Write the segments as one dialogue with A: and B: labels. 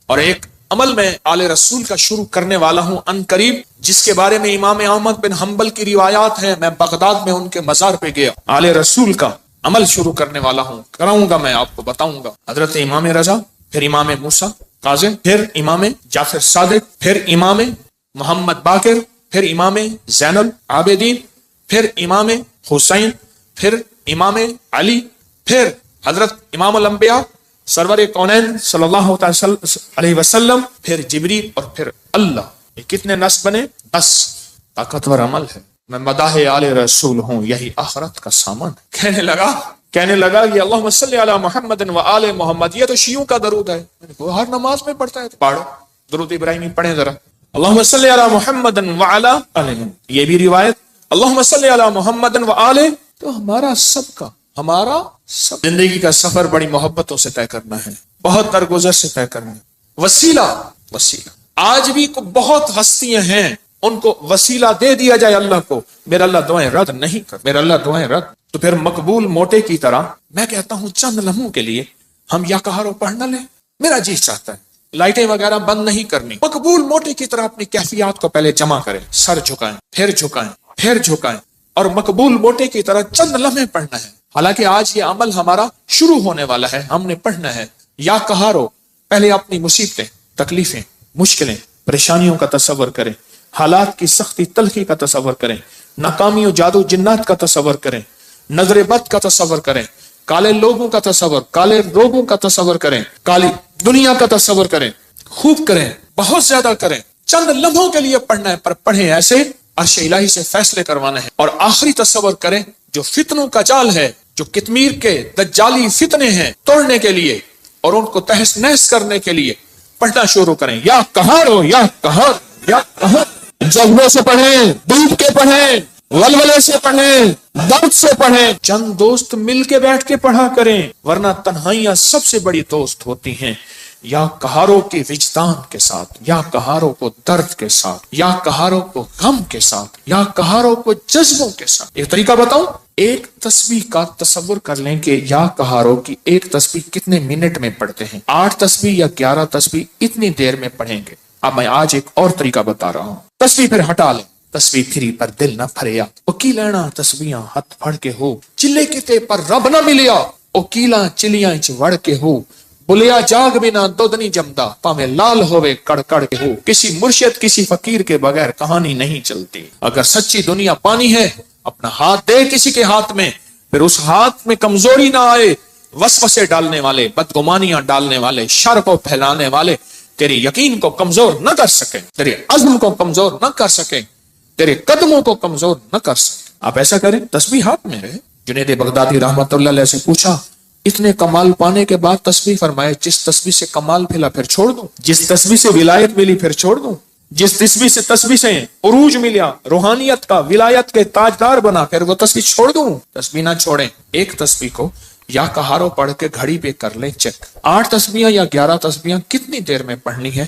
A: اور ایک عمل میں آل رسول کا شروع کرنے والا ہوں ان قریب، جس کے بارے میں امام احمد بن حنبل کی روایات ہیں. میں بغداد میں ان کے مزار پہ گیا، آل رسول کا عمل شروع کرنے والا ہوں، کراؤں گا، میں آپ کو بتاؤں گا. حضرت امام رضا، پھر امام موسیٰ کاظم، پھر امام جعفر صادق، پھر امام محمد باقر، پھر امام زین العابدین، پھر امام حسین، پھر امام علی، پھر حضرت امام الانبیاء سرور کونین صلی اللہ علیہ وسلم، پھر جبریل، اور پھر اللہ. یہ کتنے نصب بنے؟ 10. طاقتور عمل ہے. میں مداح آل رسول ہوں، یہی آخرت کا سامان. کہنے لگا یہ اللہم صلی علی محمد و آل محمد، یہ تو شیعوں کا درود ہے. وہ ہر نماز میں پڑھتا ہے، پڑھو درود ابراہیمی پڑھیں ذرا. اللہم صلی علی محمد و آل محمد. یہ بھی روایت اللہم صلی علی محمد و آل. تو ہمارا سب زندگی کا سفر بڑی محبتوں سے طے کرنا ہے، بہت درگزر سے طے کرنا ہے. وسیلہ آج بھی بہت ہستیاں ہیں، ان کو وسیلہ دے دیا جائے اللہ کو، میرا اللہ دعائیں رد نہیں کر، میرا اللہ دعائیں رد. تو پھر مقبول موٹے کی طرح میں کہتا ہوں چند لمحوں کے لیے ہم یا کہارو پڑھ نہ لیں. میرا جی چاہتا ہے لائٹیں وغیرہ بند نہیں کرنی، مقبول موٹے کی طرح اپنی کیفیات کو پہلے جمع کریں، سر جھکائیں، پھر جھکائیں، اور مقبول موٹے کی طرح چند لمحے پڑھنا ہے. حالانکہ آج یہ عمل ہمارا شروع ہونے والا ہے، ہم نے پڑھنا ہے. یا کہارو پہلے اپنی مصیبتیں، تکلیفیں، مشکلیں، پریشانیوں کا تصور کریں، حالات کی سختی تلخی کا تصور کریں، ناکامی و جادو جنات کا تصور کریں، نظر بد کا تصور کریں، کالے لوگوں کا تصور، کالے روگوں کا تصور کریں، کالی دنیا کا تصور کریں. خوب کریں، بہت زیادہ کریں. چند لمحوں کے لیے پڑھنا ہے، پر پڑھیں ایسے عرش الہی سے فیصلے کروانا ہے. اور آخری تصور کریں، جو فتنوں کا جال ہے، جو کتمیر کے دجالی فتنے ہیں، توڑنے کے لیے اور ان کو تہس نہس کرنے کے لیے پڑھنا شروع کریں. یا کہارو، یا کہار، یا کہار. جذبے سے پڑھیں، ڈوب کے پڑھیں، ولولے سے پڑھیں، درد سے پڑھیں. چند دوست مل کے بیٹھ کے پڑھا کریں، ورنہ تنہائیاں سب سے بڑی دوست ہوتی ہیں. یا کہاروں کے وجدان کے ساتھ، یا کہاروں کو درد کے ساتھ، یا کہاروں کو غم کے ساتھ، یا کہاروں کو جذبوں کے ساتھ. ایک طریقہ بتاؤں، ایک تسبیح کا تصور کر لیں کہ یا کہاروں کی ایک تسبیح کتنے منٹ میں پڑھتے ہیں. 8 تسبیح یا 11 تسبیح اتنی دیر میں پڑھیں گے. اب میں آج ایک اور طریقہ بتا رہا ہوں. تسبیح پھر ہٹا لیں، تسبیح پھری پر دل نہ پھریا. اوکی لینا تسبیحاں ہتھ پھڑ کے ہو، چلے کتے پر رب نہ ملیا. اوکیلاں چلیاں چ وڑ کے ہو، بلیا جاگ بنا دودھ نہیں جمدا، پاویں لال ہوئے کڑ کڑ کے ہو. کسی مرشد کسی فقیر کے بغیر کہانی نہیں چلتی. اگر سچی دنیا پانی ہے، اپنا ہاتھ دے کسی کے ہاتھ میں، پھر اس ہاتھ میں کمزوری نہ آئے. وسوسے ڈالنے والے، بدگمانیاں ڈالنے والے، شر کو پھیلانے والے تیرے یقین کو کمزور نہ کر سکیں، تیرے عزم کو کمزور نہ کر سکیں، تیرے قدموں کو کمزور نہ کر سکیں. آپ ایسا کریں، تسبیح ہاتھ میں رہے. جنید بغدادی رحمت اللہ علیہ سے پوچھا اتنے کمال پانے کے بعد تسبیح، فرمائے جس تسبیح سے کمال ملا پھر چھوڑ دوں، جس تسبیح سے ولایت ملی پھر چھوڑ دوں، جس تسبیح سے عروج ملا، روحانیت کا، ولایت کے تاجدار بنا، پھر وہ تسبیح چھوڑ دوں. تسبیح نہ چھوڑیں. ایک تسبیح کو یا کہارو پڑھ کے گھڑی پہ کر لیں چیک، 8 تسبیحاں یا 11 تسبیحاں کتنی دیر میں پڑھنی ہے.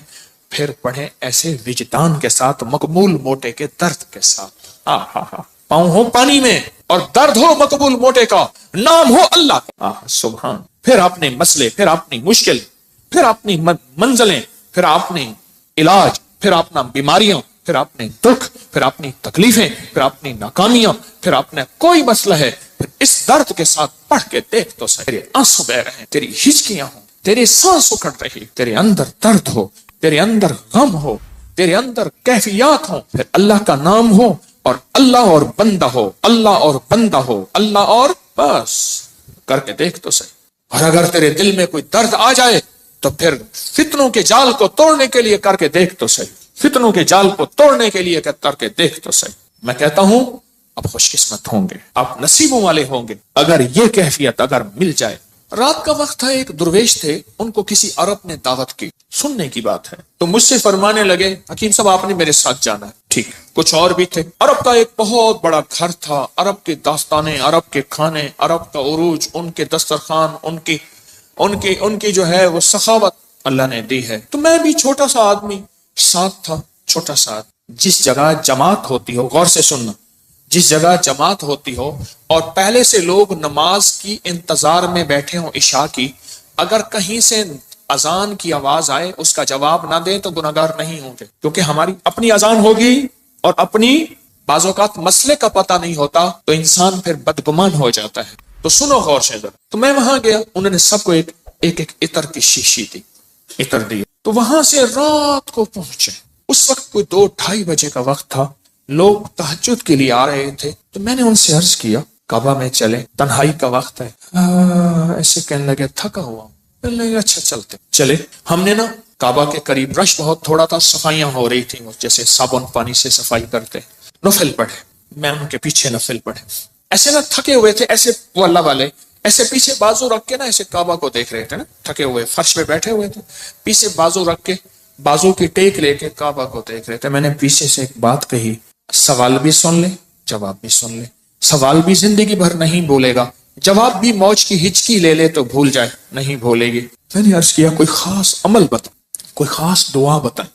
A: پھر پڑھیں ایسے وجدان کے ساتھ، مقبول موٹے کے درد کے ساتھ. پاؤں ہو پانی میں اور درد ہو مقبول موٹے کا، نام ہو اللہ کا. سبحان. پھر اپنے مسئلے، پھر اپنی مشکل، پھر اپنی منزلیں، پھر اپنے علاج، پھر اپنا بیماریاں، پھر اپنے دکھ، پھر اپنی تکلیفیں، پھر اپنی ناکامیاں، پھر اپنا کوئی مسئلہ ہے، پھر اس درد کے ساتھ پڑھ کے دیکھ تو صحیح. تیرے آنسو بہ رہے ہیں، تیری ہچکیاں ہوں، تیرے سانس اکھڑ رہی، تیرے اندر درد ہو، تیرے اندر غم ہو، تیرے اندر کیفیات ہوں، پھر اللہ کا نام ہو اور اللہ اور بندہ ہو، اللہ اور بندہ ہو، اللہ اور بس کر کے دیکھ تو صحیح. اور اگر تیرے دل میں کوئی درد آ جائے تو پھر فتنوں کے جال کو توڑنے کے لیے کر کے دیکھ تو صحیح. فتنوں کے جال کو توڑنے کے لیے کر کے دیکھ تو صحیح. میں کہتا ہوں آپ خوش قسمت ہوں گے، آپ نصیبوں والے ہوں گے اگر یہ کیفیت اگر مل جائے. رات کا وقت تھا، ایک درویش تھے، ان کو کسی عرب نے دعوت کی. سننے کی بات ہے تو مجھ سے فرمانے لگے حکیم صاحب آپ نے میرے ساتھ جانا ہے. ٹھیک، کچھ اور بھی تھے. عرب کا ایک بہت بڑا گھر تھا، عرب کے داستانیں، عرب کے کھانے، عرب کا عروج، ان کے دسترخوان، ان کی جو ہے وہ سخاوت اللہ نے دی ہے. تو میں بھی چھوٹا سا آدمی ساتھ تھا، چھوٹا سا. جس جگہ جماعت ہوتی ہو، غور سے سننا، جس جگہ جماعت ہوتی ہو اور پہلے سے لوگ نماز کی انتظار میں بیٹھے ہوں عشاء کی، اگر کہیں سے اذان کی آواز آئے اس کا جواب نہ دیں تو گناہگار نہیں ہوں گے، کیونکہ ہماری اپنی اذان ہوگی اور اپنی بعض اوقات مسئلے کا پتہ نہیں ہوتا تو انسان پھر بدگمان ہو جاتا ہے۔ تو سنو غور سے ذرا۔ تو میں وہاں گیا، انہوں نے سب کو ایک عطر کی شیشی دی، عطر دی۔ تو وہاں سے رات کو پہنچے، اس وقت کوئی 2-2:30 بجے کا وقت تھا، لوگ تہجد کے لیے آ رہے تھے۔ تو میں نے ان سے عرض کیا کعبہ میں چلے، تنہائی کا وقت ہے۔ ایسے کہنے لگے تھکا ہوا، کہنے لگے اچھا چلتے چلے۔ ہم نے نا کعبہ کے قریب رش بہت تھوڑا تھا، صفائیاں ہو رہی تھیں جیسے صابن پانی سے صفائی کرتے، نفل پڑھے، میں ان کے پیچھے نفل پڑھے۔ ایسے نہ تھکے ہوئے تھے، ایسے وہ اللہ والے ایسے پیچھے بازو رکھ کے نا ایسے کعبہ کو دیکھ رہے تھے نا، تھکے ہوئے فرش پہ بیٹھے ہوئے تھے، پیچھے بازو رکھ کے بازو کی ٹیک لے کے کعبہ کو دیکھ رہے تھے۔ میں نے پیچھے سے ایک بات کہی، سوال بھی سن لے جواب بھی سن لے، سوال بھی زندگی بھر نہیں بولے گا، جواب بھی موج کی ہچکی لے لے تو بھول جائے، نہیں بھولے گی۔ میں نے عرض کیا کوئی خاص عمل بتا، کوئی خاص دعا بتائیں۔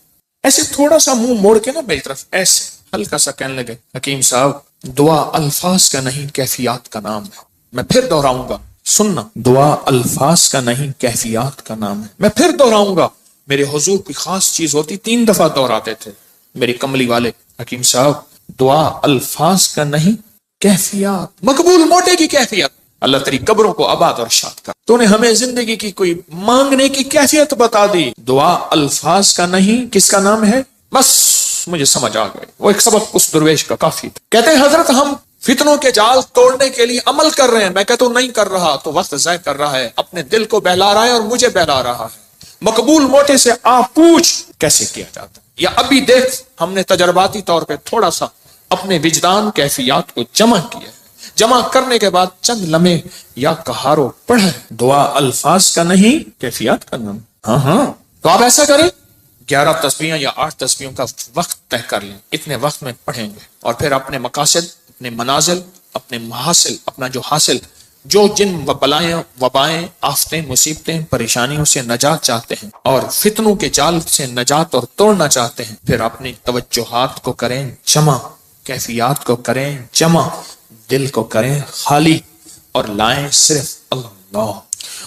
A: ایسے تھوڑا سا منہ موڑ کے نا میری طرف ایسے ہلکا سا کہنے لگے حکیم صاحب دعا الفاظ کا نہیں کیفیات کا نام ہے۔ میں پھر دہراؤں گا، سننا، دعا الفاظ کا نہیں کیفیات کا نام ہے۔ میں پھر دہراؤں گا، میرے حضور کوئی خاص چیز ہوتی 3 دفعہ دہراتے تھے میری کملی والے، حکیم صاحب دعا الفاظ کا نہیں کیفیات، مقبول موٹے کی کیفیت۔ اللہ تیری قبروں کو آباد اور شاد کر، تو نے ہمیں زندگی کی کوئی مانگنے کی کیفیت بتا دی۔ دعا الفاظ کا نہیں کس کا نام ہے؟ بس مجھے سمجھ آ گئی، وہ ایک سبق اس درویش کا کافی تھا۔ کہتے ہیں حضرت ہم فتنوں کے جال توڑنے کے لیے عمل کر رہے ہیں، میں کہتا ہوں نہیں کر رہا تو وقت ضائع کر رہا ہے، اپنے دل کو بہلا رہا ہے اور مجھے بہلا رہا ہے۔ مقبول موٹے سے آپ پوچھ کیسے کیا جاتا ہے، یا ابھی دیکھ ہم نے تجرباتی طور پہ تھوڑا سا اپنے وجدان کیفیات کو جمع کیا ہے، جمع کرنے کے بعد چند لمحے یا کہارو پڑھے، دعا الفاظ کا نہیں کیفیات کا نام۔ ہاں تو آپ ایسا کریں 11 تسبیحیں یا 8 تسبیحوں کا وقت طے کر لیں، اتنے وقت میں پڑھیں گے، اور پھر اپنے مقاصد، اپنے منازل، اپنے محاصل، اپنا جو حاصل، جو جن بلائیں وبائیں آفتیں مصیبتیں پریشانیوں سے نجات چاہتے ہیں اور فتنوں کے جال سے نجات اور توڑنا چاہتے ہیں، پھر اپنی توجہات کو کریں جمع، کیفیات کو کریں جمع، دل کو کریں خالی اور لائیں صرف اللہ،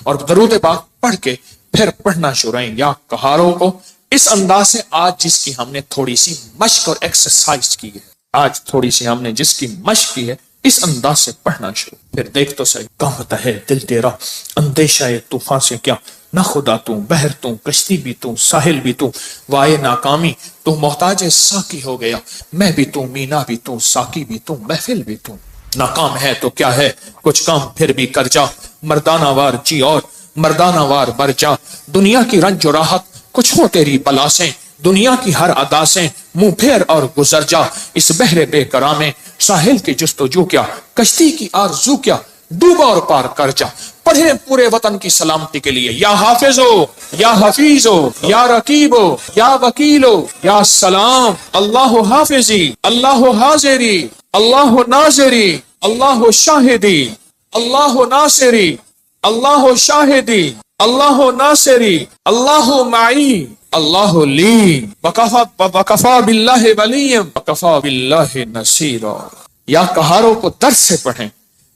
A: اور درود پاک پڑھ کے پھر پڑھنا شروع کریں یا کہاروں کو اس انداز سے۔ آج جس کی ہم نے تھوڑی سی مشق اور ایکسرسائز کی ہے، آج تھوڑی سی ہم نے جس کی مشق کی ہے، اس انداز سے پڑھنا شروع، پھر دیکھ تو صحیح کانپتا ہے دل تیرا اندیشہ طوفان سے کیا، نہ خدا تو بحر تو کشتی بھی تو ساحل بھی تو، وائے ناکامی تو محتاج ساقی ہو گیا، میں بھی تو مینا بھی تو ساقی بھی تو محفل بھی تو، ناکام ہے تو کیا ہے کچھ کام پھر بھی کر جا، مردانہ وار جی اور مردانہ وار بر جا، دنیا کی رنج و راحت کچھ ہو تیری بلا سے، دنیا کی ہر ادا سے منہ پھیر اور گزر جا، اس بحر بے کرا میں ساحل کی جستجو کیا، کشتی کی آرزو کیا، ڈوبا اور پار کر جا، پڑھیں پورے وطن کی سلامتی کے لیے یا حافظ ہو یا حفیظ ہو یا رقیب ہو یا وکیل ہو یا سلام، اللہ حافظی اللہ حاضری اللہ ناظری اللہ شاہدی اللہ ناصری اللہ شاہدی اللہ ناصری اللہ معی اللہ لی وکفا باللہ ولی وکفا باللہ نصیرا۔ یا کہاروں کو درس سے پڑھیں،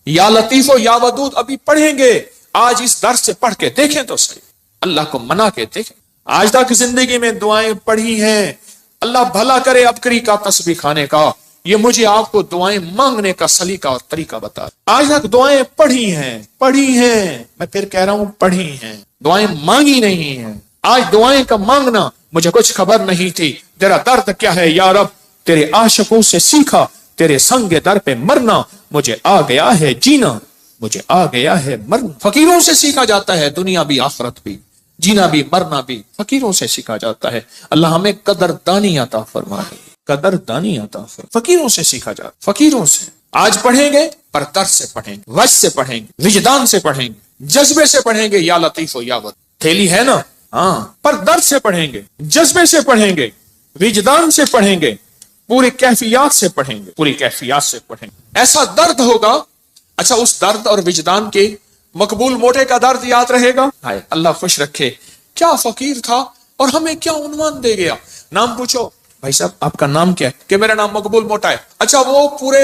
A: یا لطیف و یا ودود ابھی پڑھیں گے، آج اس درس سے پڑھ کے دیکھیں تو صحیح، اللہ کو منا کے دیکھیں۔ آج تک زندگی میں دعائیں پڑھی ہیں، اللہ بھلا کرے ابکری کا تسبیح کھانے کا، یہ مجھے آپ کو دعائیں مانگنے کا سلیقہ اور طریقہ بتا۔ آج تک دعائیں پڑھی ہیں، میں پھر کہہ رہا ہوں پڑھی ہیں، دعائیں مانگی نہیں ہیں۔ آج دعائیں کا مانگنا مجھے کچھ خبر نہیں تھی، تیرا درد کیا ہے یا رب، تیرے عاشقوں سے سیکھا، تیرے سنگ در پہ مرنا، مجھے آ گیا ہے جینا، مجھے آ گیا ہے مرنا۔ فقیروں سے سیکھا جاتا ہے دنیا بھی آخرت بھی، جینا بھی مرنا بھی فقیروں سے سیکھا جاتا ہے۔ اللہ ہمیں قدردانی عطا فرمائے، قدردانی عطا فرمائے۔ فقیروں سے سیکھا جاتا، فقیروں سے۔ آج پڑھیں گے پر درد سے پڑھیں گے، وجد سے پڑھیں گے، وجدان سے پڑھیں گے، جذبے سے پڑھیں گے، یا لطیف و یا ود، تھیلی ہے نا، ہاں، پر درد سے پڑھیں گے، جذبے سے پڑھیں گے، وجدان سے پڑھیں گے، پوری کیفیات سے پڑھیں گے، پوری کیفیات سے پڑھیں گے۔ ایسا درد ہوگا، اچھا اس درد اور وجدان کے مقبول موٹے کا درد یاد رہے گا، ہائے اللہ خوش رکھے، کیا فقیر تھا اور ہمیں کیا عنوان دے گیا۔ نام پوچھو، بھائی صاحب آپ کا نام کیا ہے؟ کہ میرا نام مقبول موٹا ہے۔ اچھا وہ پورے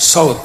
A: 100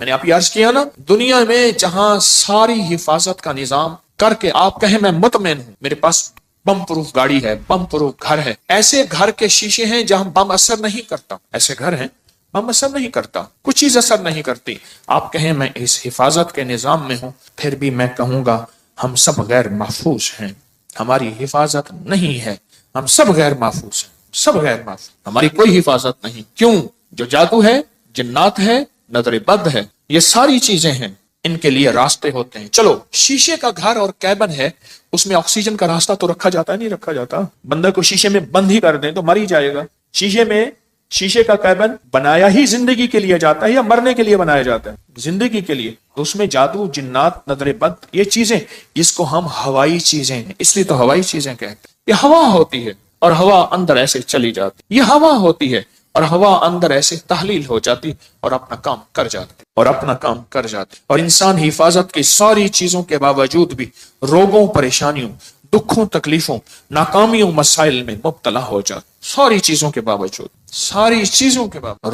A: میں نے آپ عرض کیا نا، دنیا میں جہاں ساری حفاظت کا نظام کر کے آپ کہیں میں مطمئن ہوں، میرے پاس بم پروف گاڑی ہے، بم پروف گھر ہے، ایسے گھر کے شیشے ہیں جہاں بم اثر نہیں کرتا، ایسے گھر ہیں بم اثر نہیں کرتا، کچھ چیز اثر نہیں کرتی، آپ کہیں میں اس حفاظت کے نظام میں ہوں، پھر بھی میں کہوں گا ہم سب غیر محفوظ ہیں، ہماری حفاظت نہیں ہے، ہم سب غیر محفوظ ہیں، سب غیر محفوظ، ہماری کوئی حفاظت نہیں۔ کیوں؟ جو جادو ہے، جنات ہے، نظر بد ہے، یہ ساری چیزیں ہیں، ان کے لیے راستے ہوتے ہیں۔ چلو شیشے کا گھر اور کیبن ہے، اس میں آکسیجن کا راستہ تو رکھا جاتا ہے، نہیں رکھا جاتا؟ بندہ کو شیشے میں بند ہی کر دیں تو مر ہی جائے گا۔ شیشے کا کیبن بنایا ہی زندگی کے لیے جاتا ہے یا مرنے کے لیے بنایا جاتا ہے؟ زندگی کے لیے۔ تو اس میں جادو، جنات، نظر بد، یہ چیزیں، اس کو ہم ہوائی چیزیں ہیں، اس لیے تو ہوائی چیزیں کہتے ہیں۔ یہ ہوا ہوتی ہے اور ہوا اندر ایسے چلی جاتی، یہ ہوا ہوتی ہے اور ہوا اندر ایسے تحلیل ہو جاتی اور اپنا کام کر جاتی اور انسان حفاظت کی ساری چیزوں کے باوجود بھی روگوں، پریشانیوں، دکھوں، تکلیفوں، ناکامیوں، مسائل میں مبتلا ہو جاتا، ساری چیزوں کے باوجود،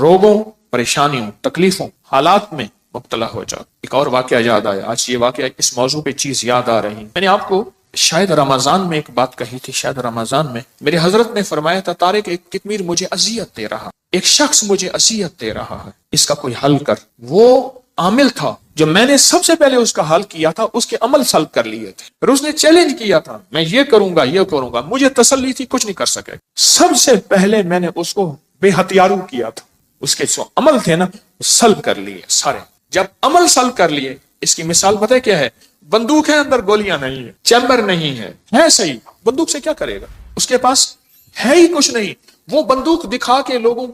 A: روگوں، پریشانیوں، تکلیفوں، حالات میں مبتلا ہو جاتا۔ ایک اور واقعہ یاد آیا، آج یہ واقعہ اس موضوع پہ چیز یاد آ رہی، میں نے آپ کو شاید رمضان میں ایک بات کہی تھی، شاید رمضان میں میرے حضرت نے فرمایا تھا، طارق ایک کتمیر مجھے اذیت دے رہا، ایک شخص مجھے اذیت دے رہا ہے، اس کا کوئی حل کر۔ وہ عامل تھا جو میں نے سب سے پہلے اس کا حل کیا تھا، اس کے عمل سلب کر لیے تھے، پھر اس نے چیلنج کیا تھا میں یہ کروں گا، مجھے تسلی تھی کچھ نہیں کر سکے، سب سے پہلے میں نے اس کو بے ہتھیارو کیا تھا، اس کے جو عمل تھے نا سلب کر لیے سارے۔ جب عمل سلب کر لیے، اس کی مثال پتہ ہے کیا ہے؟ بندوق ہے، اندر گولیاں نہیں ہے، چیمبر نہیں ہے صحیح، بندوق سے کیا کرے گا؟ اس کے پاس ہے ہی کچھ نہیں، وہ بندوق دکھا کے لوگوں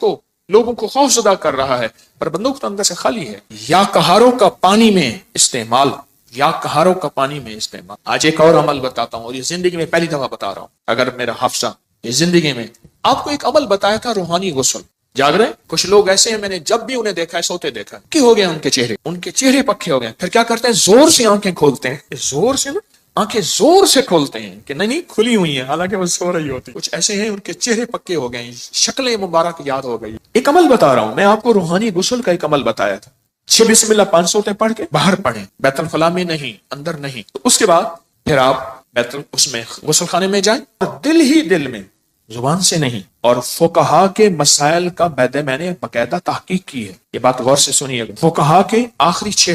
A: کو خوف زدہ کر رہا ہے، پر بندوق تو اندر سے خالی ہے۔ یا کہاروں کا پانی میں استعمال، آج ایک اور عمل بتاتا ہوں، اور یہ زندگی میں پہلی دفعہ بتا رہا ہوں، اگر میرا حافظہ یہ زندگی میں آپ کو ایک عمل بتایا تھا، روحانی غسل۔ جاگ رہے کچھ لوگ ایسے ہیں، میں نے جب بھی انہیں دیکھا ہے سوتے دیکھا کہ ہو گئے ان کے چہرے پکے ہو گئے، پھر کیا کرتے ہیں؟ زور سے آنکھیں کھولتے ہیں، آنکھیں زور سے کھولتے ہیں کہ نہیں کھلی ہوئی ہیں، حالانکہ وہ سو رہی ہوتی۔ کچھ ایسے ہیں ان کے چہرے پکے ہو گئے ہیں، شکلیں مبارک یاد ہو گئی۔ ایک عمل بتا رہا ہوں میں آپ کو، روحانی غسل کا ایک عمل بتایا تھا، 6 بسم اللہ 5 سورتیں پڑھ کے باہر پڑھیں، بیت الخلاء میں نہیں، اندر نہیں، تو اس کے بعد پھر آپ اس میں غسل خانے میں جائیں، اور دل ہی دل میں، زبان سے نہیں۔ اور فقہا کے مسائل کا میں نے باقاعدہ تحقیق کی ہے، یہ بات غور سے سنیے گا۔ فقہا کے آخری 6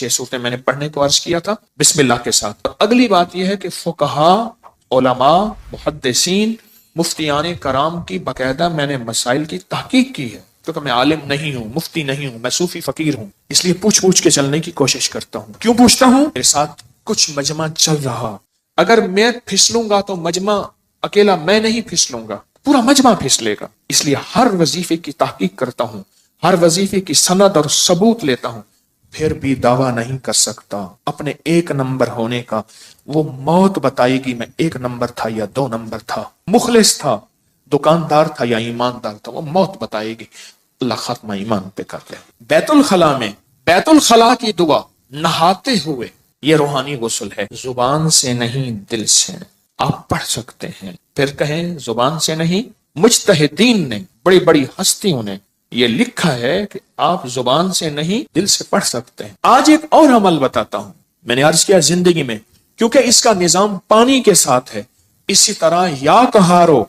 A: صورتیں میں نے پڑھنے کو عرض کیا تھا بسم اللہ کے ساتھ۔ اور اگلی بات یہ ہے کہ فقہا، علماء، محدثین، مفتیان کرام کی باقاعدہ میں نے مسائل کی تحقیق کی ہے، کیونکہ میں عالم نہیں ہوں، مفتی نہیں ہوں، میں صوفی فقیر ہوں، اس لیے پوچھ کے چلنے کی کوشش کرتا ہوں۔ کیوں پوچھتا ہوں؟ میرے ساتھ کچھ مجمع چل رہا، اگر میں پھسلوں گا تو مجمع اکیلا میں نہیں پھسلوں گا، پورا مجمع پھسلے گا، اس لیے ہر وظیفے کی تحقیق کرتا ہوں، ہر وظیفے کی سند اور ثبوت لیتا ہوں، پھر بھی دعویٰ نہیں کر سکتا اپنے 1 نمبر ہونے کا۔ وہ موت بتائے گی میں 1 نمبر تھا یا 2 نمبر تھا، مخلص تھا، دکاندار تھا یا ایماندار تھا، وہ موت بتائے گی۔ اللہ خاتمہ ایمان پہ کر لے۔ بیت الخلاء کی دعا نہاتے ہوئے، یہ روحانی غسل ہے، زبان سے نہیں دل سے آپ پڑھ سکتے ہیں۔ پھر کہیں زبان سے نہیں، مجتہدین نے، بڑی بڑی ہستیوں نے یہ لکھا ہے کہ آپ زبان سے نہیں دل سے پڑھ سکتے ہیں۔ آج ایک اور عمل بتاتا ہوں، میں نے عرض کیا زندگی میں، کیونکہ اس کا نظام پانی کے ساتھ ہے، اسی طرح یا کہارو،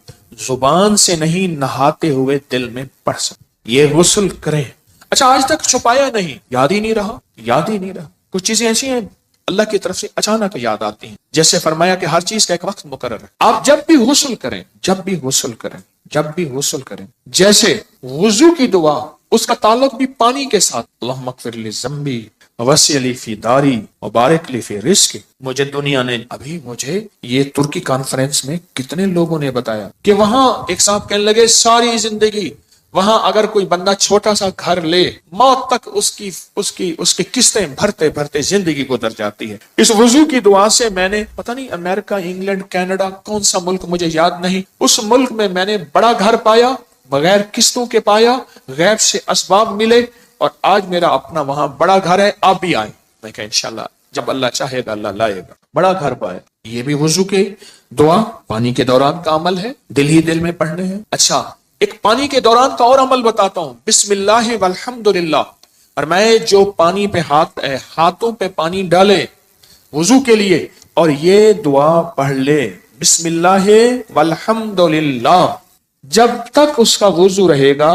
A: زبان سے نہیں نہاتے ہوئے دل میں پڑھ سکتے، یہ غسل کریں۔ اچھا آج تک چھپایا نہیں، یاد ہی نہیں رہا۔ کچھ چیزیں ایسی ہیں اللہ کی طرف سے اچانک یاد آتی ہیں، جیسے فرمایا کہ ہر چیز کا ایک وقت مقرر ہے۔ آپ جب بھی غسل کریں، جیسے وضو کی دعا، اس کا تعلق بھی پانی کے ساتھ، اللہم اغفر لی ذنبی وسع لی فی داری وبارک لی فی رزقی۔ مجھے یہ ترکی کانفرنس میں کتنے لوگوں نے بتایا کہ وہاں ایک صاحب کہنے لگے ساری زندگی وہاں اگر کوئی بندہ چھوٹا سا گھر لے، موت تک اس کی قسطیں بھرتے زندگی گزر جاتی ہے۔ اس وضو کی دعا سے میں نے پتہ نہیں امریکہ، انگلینڈ، کینیڈا، کون سا ملک مجھے یاد نہیں، اس ملک میں نے بڑا گھر پایا، بغیر قسطوں کے پایا، غیب سے اسباب ملے، اور آج میرا اپنا وہاں بڑا گھر ہے، آپ بھی آئیں۔ میں کہا انشاءاللہ جب اللہ چاہے گا اللہ لائے گا، بڑا گھر پائے۔ یہ بھی وضو کے دعا پانی کے دوران کا عمل ہے، دل ہی دل میں پڑھنے ہیں۔ اچھا ایک پانی کے دوران کا اور عمل بتاتا ہوں، بسم اللہ والحمد للہ اور میں جو پانی پہ ہاتھوں پہ پانی ڈالے وضو کے لیے اور یہ دعا پڑھ لے بسم اللہ والحمد للہ، جب تک اس کا وضو رہے گا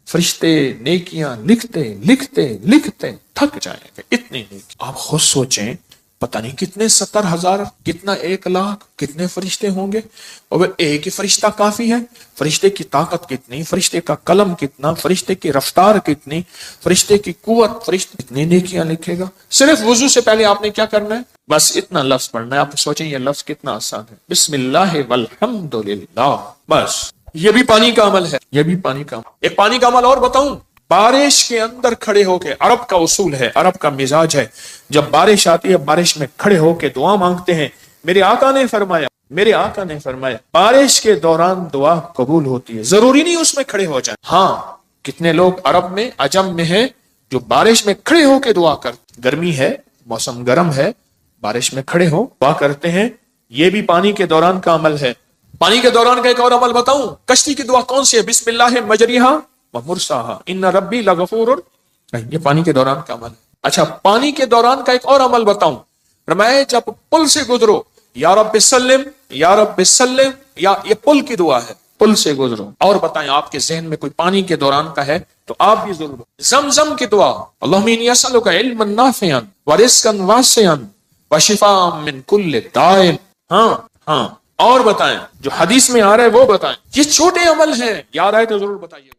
A: فرشتے نیکیاں لکھتے لکھتے لکھتے تھک جائیں گے، اتنی نیکی۔ آپ خود سوچیں، پتہ نہیں کتنے 70,000، کتنا 1,00,000، کتنے فرشتے ہوں گے، اور ایک ہی فرشتہ کافی ہے؟ فرشتے کی طاقت کتنی، فرشتے کا قلم کتنا، فرشتے کی رفتار کتنی، فرشتے کی قوت، فرشتے کتنی نیکیاں لکھے گا۔ صرف وضو سے پہلے آپ نے کیا کرنا ہے؟ بس اتنا لفظ پڑھنا ہے۔ آپ سوچیں یہ لفظ کتنا آسان ہے، بسم اللہ والحمد للہ، بس۔ یہ بھی پانی کا عمل ہے، یہ بھی پانی کا عمل۔ ایک پانی کا عمل اور بتاؤں، بارش کے اندر کھڑے ہو کے، عرب کا اصول ہے، عرب کا مزاج ہے، جب بارش آتی ہے بارش میں کھڑے ہو کے دعا مانگتے ہیں۔ میرے آقا نے فرمایا بارش کے دوران دعا قبول ہوتی ہے، ضروری نہیں اس میں کھڑے ہو جائیں۔ ہاں، کتنے لوگ عرب میں، عجم میں ہیں جو بارش میں کھڑے ہو کے دعا کرتے، گرمی ہے، موسم گرم ہے، بارش میں کھڑے ہو دعا کرتے ہیں، یہ بھی پانی کے دوران کا عمل ہے۔ پانی کے دوران کا ایک اور عمل بتاؤں، کشتی کی دعا کون سی ہے؟ بسم اللہ مجریہا ومرساہا ان ربی لغفور، یہ پانی کے دوران کا عمل ہے۔ اچھا، پانی کے دوران کا ایک اور عمل بتاؤں، فرمایا جب پل سے گزرو یا رب سلم یا رب سلم، یا یہ پل کی دعا ہے، پل سے گزرو۔ اور بتائیں آپ کے ذہن میں کوئی پانی کے دوران کا ہے تو آپ بھی ضرور۔ زمزم کی دعا، اللہم انی اسألک علما نافعا ورزقا واسعا وشفاء من کل داء۔ ہاں، اور بتائیں جو حدیث میں آ رہا ہے وہ بتائیں۔ یہ چھوٹے عمل ہیں، یاد آئے تو ضرور بتائیے۔